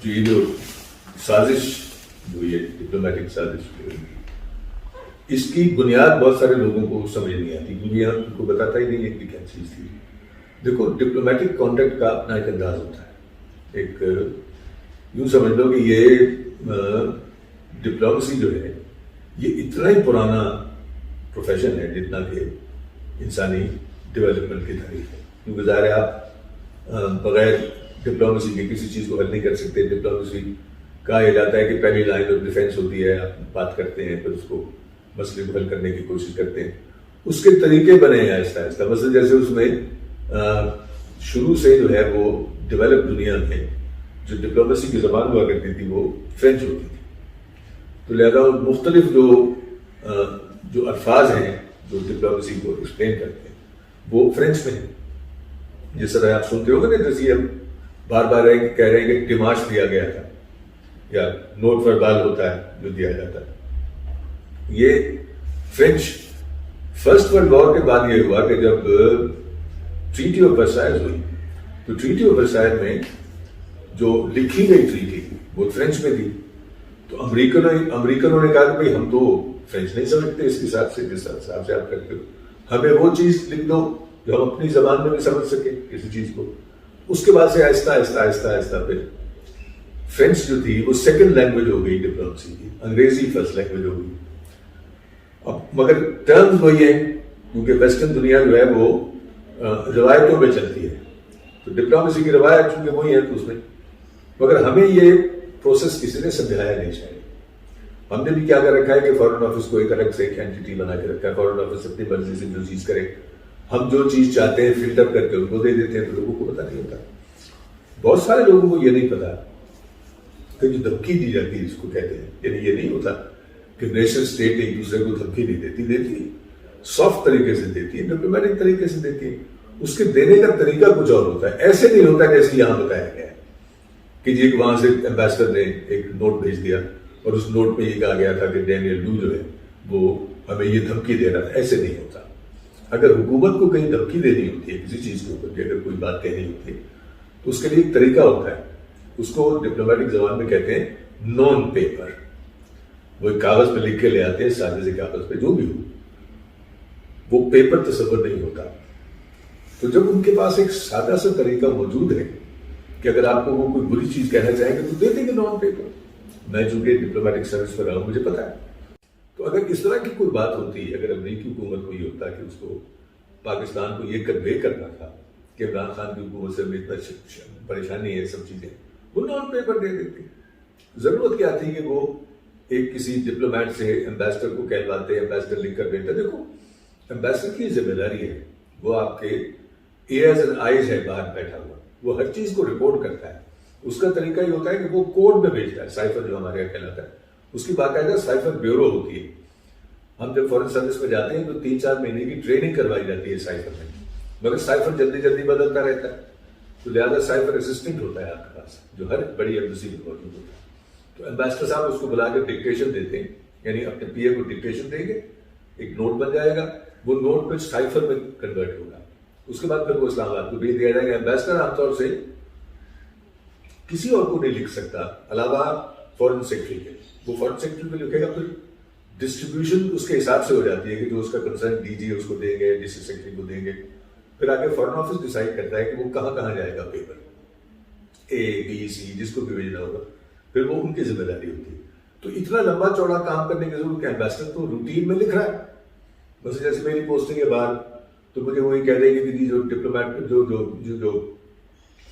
جو یہ جو سازش جو یہ ڈپلومیٹک سازش اس کی بنیاد بہت سارے لوگوں کو سمجھ نہیں آتی کیونکہ یہاں ان کو بتاتا ہی نہیں ہے کہ کیا چیز تھی. دیکھو ڈپلومیٹک کانٹیکٹ کا اپنا ایک انداز ہوتا ہے. ایک یوں سمجھ لو کہ یہ ڈپلومیسی جو ہے یہ اتنا ہی پرانا پروفیشن ہے جتنا کہ انسانی ڈیولپمنٹ کی تاریخ ہے. کیونکہ ظاہر ہے آپ بغیر ڈپلومیسی کے کسی چیز کو حل نہیں کر سکتے. ڈپلومیسی کہا یہ جاتا ہے کہ پہلی لائن آف ڈیفینس ہوتی ہے, آپ بات کرتے ہیں پھر اس کو مسئلے کو حل کرنے کی کوشش کرتے ہیں. اس کے طریقے بنے ہیں آہستہ آہستہ. مثلا جیسے اس میں شروع سے جو ہے وہ ڈیولپ دنیا میں جو ڈپلومیسی کی زبان ہوا کرتی تھی وہ فرینچ ہوتی تھی. تو لہذا مختلف جو الفاظ ہیں جو ڈپلومیسی کو ایکسپلین کرتے ہیں وہ فرینچ میں ہیں. جس طرح آپ سنتے ہو گے نا, جیسے ہم بار بار کہہ رہے ہیں کہ ڈیمارش دیا گیا تھا یا نوٹ وربال ہوتا ہے جو دیا جاتا ہے. یہ فرینچ فرسٹ ورلڈ وار کے بعد یہ ہوا کہ جب ٹریٹی آف ورسائز ہوئی تو ٹریٹی آف ورسائز میں جو لکھی گئی ٹریٹی وہ فرینچ میں تھی. تو امریکنوں نے کہا کہ بھائی ہم تو فرینچ نہیں سمجھتے اس کے حساب سے جس حساب سے آپ کرتے ہو, ہمیں وہ چیز لکھ دو جو ہم اپنی زبان میں بھی سمجھ سکیں کسی چیز کو. اس کے بعد سے آہستہ آہستہ آہستہ آہستہ پھر فرینچ جو تھی وہ سیکنڈ لینگویج ہو گئی ڈپلومیسی کی, انگریزی فرسٹ لینگویج ہو گئی. اب مگر ٹرمز وہی ہیں کیونکہ ویسٹرن دنیا جو ہے وہ روایتوں پہ چلتی ہے. تو ڈپلومیسی کی روایت چونکہ وہی ہے تو اس میں مگر ہمیں یہ پروسیس کسی نے سمجھایا نہیں چاہیے. ہم نے بھی کیا کر رکھا ہے کہ فارن آفس کو ایک الگ سے ایک اینٹی بنا کے رکھا ہے. فارن آفس اپنی مرضی سے جو چیز کرے, ہم جو چیز چاہتے ہیں فلٹر کر کے ان کو دے دیتے ہیں تو لوگوں کو پتہ نہیں ہوتا. بہت سارے لوگوں کو یہ نہیں پتا کہ جو دھمکی دی جاتی ہے اس کو کہتے ہیں. یعنی یہ نہیں ہوتا کہ نیشنل اسٹیٹ ایک دوسرے کو دھمکی نہیں دیتی ہے, سافٹ طریقے سے دیتی ہے, ڈپلومیٹک طریقے سے دیتی ہے. اس کے دینے کا طریقہ کچھ اور ہوتا ہے. ایسے نہیں ہوتا جیسے یہاں بتایا گیا ہے کہ جی وہاں سے ایمبیسڈر نے ایک نوٹ بھیج دیا اور اس نوٹ میں یہ کہا گیا تھا کہ ڈینیل لو جو ہے وہ ہمیں یہ دھمکی دے رہا تھا. ایسے نہیں ہوتا. اگر حکومت کو کہیں دھمکی دینی ہوتی ہے کسی چیز کے اوپر, اگر کوئی بات کہنی ہوتی ہے تو اس کے لیے ایک طریقہ ہوتا ہے. اس کو ڈپلومیٹک زبان میں کہتے ہیں نون پیپر. وہ ایک کاغذ پہ لکھ کے لے آتے ہیں, سادے سے کاغذ پہ جو بھی ہو, وہ پیپر تصور نہیں ہوتا. تو جب ان کے پاس ایک سادہ سا طریقہ موجود ہے کہ اگر آپ کو وہ کوئی بری چیز کہنا چاہیں گے تو دے دیں گے نان پیپر. میں چونکہ ڈپلومیٹک سروس پر رہا ہوں مجھے پتا ہے. تو اگر اس طرح کی کوئی بات ہوتی ہے, اگر امریکی حکومت کو یہ ہوتا ہے کہ اس کو پاکستان کو یہ کنوے کرنا تھا کہ عمران خان کی حکومت سے اتنا پریشانی ہے سب چیزیں, وہ نان پیپر دے دیتے. ضرورت کیا تھی کہ وہ ایک کسی ڈپلومیٹ سے ایمبیسڈر کو کہلواتے, ایمبیسڈر لکھ کر دیتا. دیکھو ایمبیسڈر کی ذمہ داری ہے, وہ آپ کے ایئرز اینڈ آئیز ہے باہر بیٹھا ہوا, وہ ہر چیز کو رپورٹ کرتا ہے. اس کا طریقہ یہ ہوتا ہے کہ وہ کوڈ میں بھیجتا ہے. سائفر جو ہمارے یہاں کہلاتا ہے, اس کی باقاعدہ سائفر بیورو ہوتی ہے. ہم جب فورن سروس میں جاتے ہیں تو 3-4 مہینے کی ٹریننگ کروائی جاتی ہے سائفر میں, مگر سائفر جلدی جلدی بدلتا رہتا ہے. تو لہٰذا سائفر اسسٹنٹ ہوتا ہے آپ کے پاس جو ہر بڑی ایمبیسی میں موجود ہوتا ہے. تو ایمبیسڈر صاحب اس کو بلا کے ڈکٹیشن دیتے ہیں, یعنی اپنے پی اے کو ڈکٹیشن دیں گے, ایک نوٹ بن جائے گا, وہ نوٹ پہ سائفر میں کنورٹ ہوگا. اس کے بعد پھر وہ اسلام آباد کو بھیج دیا جائے گا. ایمبیسڈر عام طور سے کسی اور کو نہیں لکھ سکتا علاوہ فورن سیکرٹری کے. وہ فورن سیکرٹری کو لکھے گا, پھر ڈسٹریبیوشن اس کے حساب سے ہو جاتی ہے کہ جو اس کا کنسرن ڈی جی اس کو دیں گے, ڈسٹرکٹ سیکرٹری کو دیں گے. پھر آگے فورن آفس ڈیسائیڈ کرتا ہے کہ وہ کہاں کہاں جائے گا پیپر, اے بی سی جس کو بھی بھیجنا ہوگا, پھر وہ ان کی ذمہ داری ہوتی ہے. تو اتنا لمبا چوڑا کام کرنے کی ضرورت ہے. ایمبیسڈر تو روٹین میں لکھ رہا ہے. بس جیسے میری پوسٹنگ ہے باہر تو مجھے وہی کہہ دیں گے کہ جو ڈپلومیٹ جو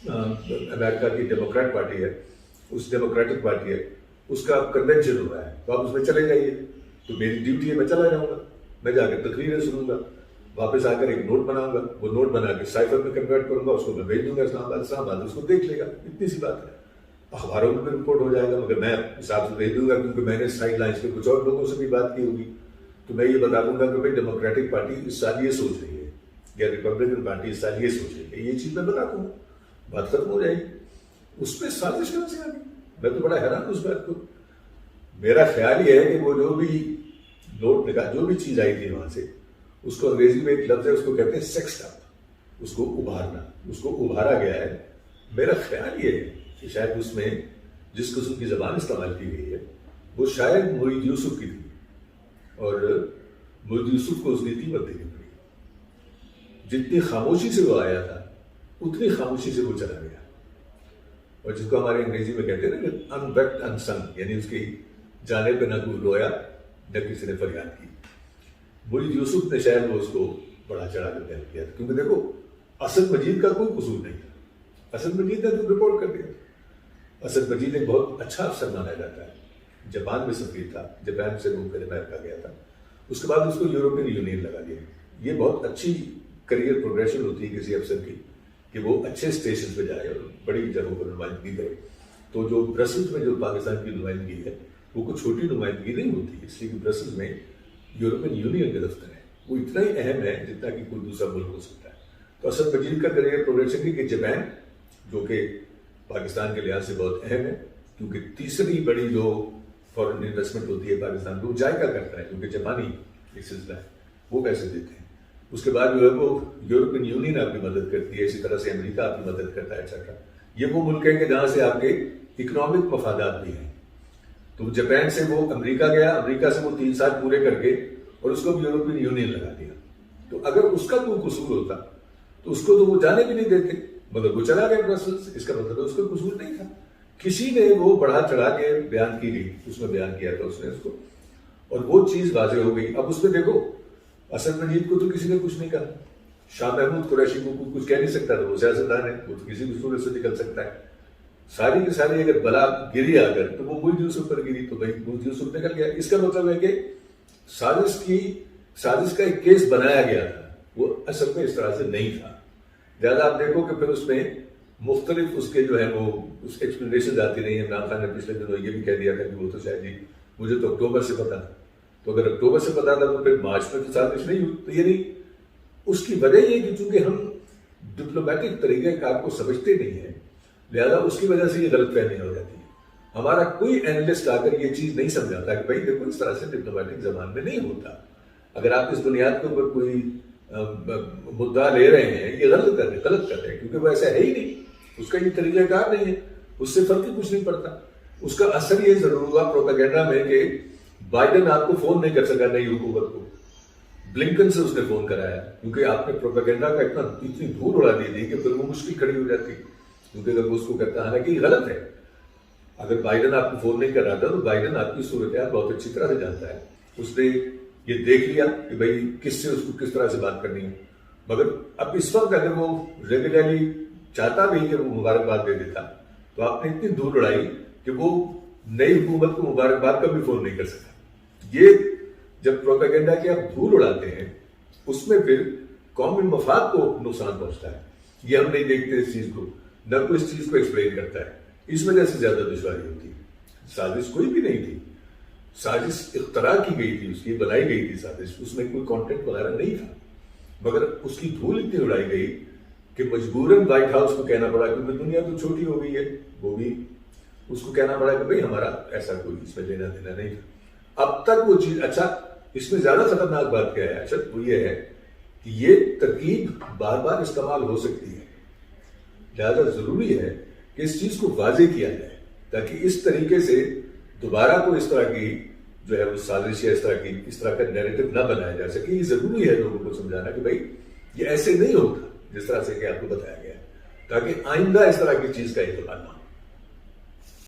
امریکہ کی ڈیموکریٹ پارٹی ہے, اس ڈیموکریٹک پارٹی ہے, اس کا کنونشن ہو رہا ہے تو آپ اس میں چلے جائیے. تو میری ڈیوٹی ہے میں چلا جاؤں گا, میں جا کے تقریریں سنوں گا, واپس آ کر ایک نوٹ بناؤں گا, وہ نوٹ بنا کے سائفر میں کنورٹ کروں گا, اس کو میں بھیج دوں گا اسلام آباد اس کو دیکھ لے گا. اتنی سی بات ہے. اخباروں میں بھی رپورٹ ہو جائے گا, مگر میں حساب سے بھیج دوں گا کیونکہ میں نے سائڈ لائنس پہ کچھ اور لوگوں سے بھی بات کی ہوگی. تو میں یہ بتا دوں گا کہ بھائی ڈیموکریٹک پارٹی اس سال یہ سوچ رہی ہے یا ریپبلکن پارٹی اس سال یہ سوچ رہی ہے, یہ چیز میں بتا دوں گا, بات ختم ہو جائے گی. اس پہ سازش کہاں سے آ گئی؟ میں تو بڑا حیران ہوں اس بات کو. میرا خیال یہ ہے کہ وہ جو بھی نوٹ نکال جو بھی چیز آئی تھی وہاں سے, اس کو انگریزی میں ایک لفظ ہے اس کو کہتے ہیں سیکسڈ اپ, اس کو ابھارنا, اس کو ابھارا گیا ہے. میرا خیال یہ ہے کہ شاید اس میں جس قسم کی زبان استعمال کی گئی ہے وہ شاید معید یوسف کی تھی، اور معید یوسف کو اس کی قیمت دینی پڑی۔ جتنی خاموشی سے وہ آیا تھا اتنی خاموشی سے وہ چلا گیا، اور جس کو ہمارے انگریزی میں کہتے ہیں نا کہ ان ویکٹ ان سن، یعنی اس کی جانے پہ نہ کوئی رویا نہ کسی نے فریاد کی۔ معید یوسف نے شاید وہ اس کو بڑا چڑھا کر بیان کیا تھا، کیونکہ دیکھو اسد مجید کا کوئی قصور نہیں تھا، اسد مجید نے تو رپورٹ کر دیا۔ اسد مجید ایک بہت اچھا افسر مانا جاتا ہے، جاپان میں سفیر تھا، جاپان سے وہ پھر امریکہ گیا تھا، اس کے بعد اس کو یورپین یونین لگا دیا۔ یہ بہت اچھی کریئر پروگریشن ہوتی ہے کسی افسر کی کہ وہ اچھے اسٹیشن پہ جائے اور بڑی جگہوں پر نمائندگی کرے۔ تو جو برسلز میں جو پاکستان کی نمائندگی ہے وہ کوئی چھوٹی نمائندگی نہیں ہوتی، اس لیے کہ برسلز میں یورپین یونین کے دفتر ہے، وہ اتنا ہی اہم ہے جتنا کہ کوئی دوسرا ملک ہو سکتا ہے۔ تو اسد مجید کا کریئر پروگریشن کی کہ جاپان جو کہ پاکستان کے لحاظ سے بہت اہم ہے، کیونکہ تیسری بڑی جو فورن انویسٹمنٹ ہوتی ہے پاکستان کو وہ جائکا کرتا ہے، کیونکہ جاپانی ایک سلسلہ ہے، وہ پیسے دیتے ہیں۔ اس کے بعد جو ہے وہ یورپین یونین آپ کی مدد کرتی ہے، اسی طرح سے امریکہ آپ کی مدد کرتا ہے ایٹسٹرا۔ یہ وہ ملک ہے کہ جہاں سے آپ کے اکنامک مفادات بھی ہیں۔ تو جاپان سے وہ امریکہ گیا، امریکہ سے وہ 3 سال پورے کر کے اور اس کو بھی یورپین یونین لگا دیا۔ تو اگر اس کا کوئی قصور ہوتا تو اس کو تو وہ جانے بھی نہیں دیتے، مگر وہ چلا گیا برسلز، اس کا مطلب ہے اس کا قصور نہیں تھا، کسی نے وہ بڑھا چڑھا کے بیان کی گئی، اس میں بیان کیا تھا اس نے اس کو، اور وہ چیز واضح ہو گئی۔ اب اس میں دیکھو اسد مجید کو تو کسی نے کچھ نہیں کہا، شاہ محمود قریشی کو کچھ کہہ نہیں سکتا تھا، وہ سیاستدان ہے، وہ تو کسی بھی صورت سے نکل سکتا ہے۔ ساری کی ساری اگر بلا گری آ کر تو وہ معید یوسف پر گری، تو بھائی معید یوسف نکل گیا۔ اس کا مطلب ہے کہ سازش کا ایک کیس بنایا گیا تھا، وہ اصل میں اس طرح سے نہیں تھا۔ لہٰذا آپ دیکھو کہ پھر اس میں مختلف اس کے جو ہے وہ اس ایکسپلینیشن آتی رہی ہیں۔ عمران خان نے پچھلے دنوں یہ بھی کہہ دیا تھا کہ وہ تو شاید جی مجھے تو اکتوبر سے پتا تھا، تو اگر اکتوبر سے پتا تھا تو پھر مارچ میں تو سازش نہیں ہوئی۔ تو یعنی اس کی وجہ یہ کہ چونکہ ہم ڈپلومیٹک طریقہ کار کو سمجھتے نہیں ہیں، لہذا اس کی وجہ سے یہ غلط فہمی ہو جاتی ہے۔ ہمارا کوئی اینالسٹ آ کر یہ چیز نہیں سمجھاتا کہ بھائی دیکھو اس طرح سے ڈپلومیٹک زبان میں نہیں ہوتا۔ اگر آپ اس بنیاد کے اوپر کوئی مدعا لے رہے ہیں، یہ غلط کر رہے ہیں، کیونکہ وہ ایسا ہے ہی نہیں، اس کا یہ طریقہ کار نہیں ہے، اس سے فرق ہی کچھ نہیں پڑتا۔ اس کا اثر یہ ضرور ہوا پروپیگنڈا میں کہ بائیڈن آپ کو فون نہیں کر سکا نئی حکومت کو، بلنکن سے اس نے فون کرایا، کیونکہ آپ نے پروپیگنڈا کا اتنی دھول اڑا دی تھی کہ پھر وہ مشکل کھڑی ہو جاتی، کیونکہ اگر وہ اس کو کرتا، حالانکہ یہ غلط ہے۔ اگر بائیڈن آپ کو فون نہیں کر رہا تھا تو بائیڈن آپ کی صورتحال بہت اچھی طرح سے جانتا ہے، اس نے یہ دیکھ لیا کہ بھائی کس سے اس کو کس طرح سے بات کرنی ہے۔ مگر اب اس وقت اگر وہ ریگولرلی چاہتا بھی کہ وہ مبارکباد دے دیتا تو آپ نے اتنی دور اڑائی کہ وہ نئی حکومت کو مبارکباد کا بھی فون نہیں کر سکا۔ یہ جب پروپیگنڈا کی آپ دھول اڑاتے ہیں اس میں پھر قومی مفاد کو نقصان پہنچتا ہے۔ یہ ہم نہیں دیکھتے اس چیز کو، نہ کوئی اس چیز کو ایکسپلین کرتا ہے، اس وجہ سے زیادہ دشواری ہوتی ہے۔ سازش کوئی بھی نہیں تھی، سازش اختراع کی گئی تھی، اس کی بنائی گئی تھی سازش، اس میں کوئی کانٹینٹ وغیرہ نہیں تھا، مگر اس کی دھول اتنی اڑائی گئی کہ مجبوراً وائٹ ہاؤس کو کہنا پڑا، کیونکہ دنیا تو چھوٹی ہو گئی ہے، وہ بھی اس کو کہنا پڑا کہ بھائی ہمارا ایسا کوئی اس میں لینا دینا نہیں تھا۔ اب تک وہ چیز، اچھا اس میں زیادہ خطرناک بات کیا ہے ارشد، وہ یہ ہے کہ یہ ترکیب بار بار استعمال ہو سکتی ہے، لہذا ضروری ہے کہ اس چیز کو واضح کیا جائے تاکہ اس طریقے سے دوبارہ کو اس طرح کی جو ہے وہ سازش یا اس طرح کا نیریٹو نہ بنایا جا سکے۔ یہ ضروری ہے لوگوں کو سمجھانا کہ بھائی یہ ایسے نہیں ہوتا جس طرح سے کہ آپ کو بتایا گیا ہے، تاکہ آئندہ اس طرح کی چیز کا احتمال نہ ہو۔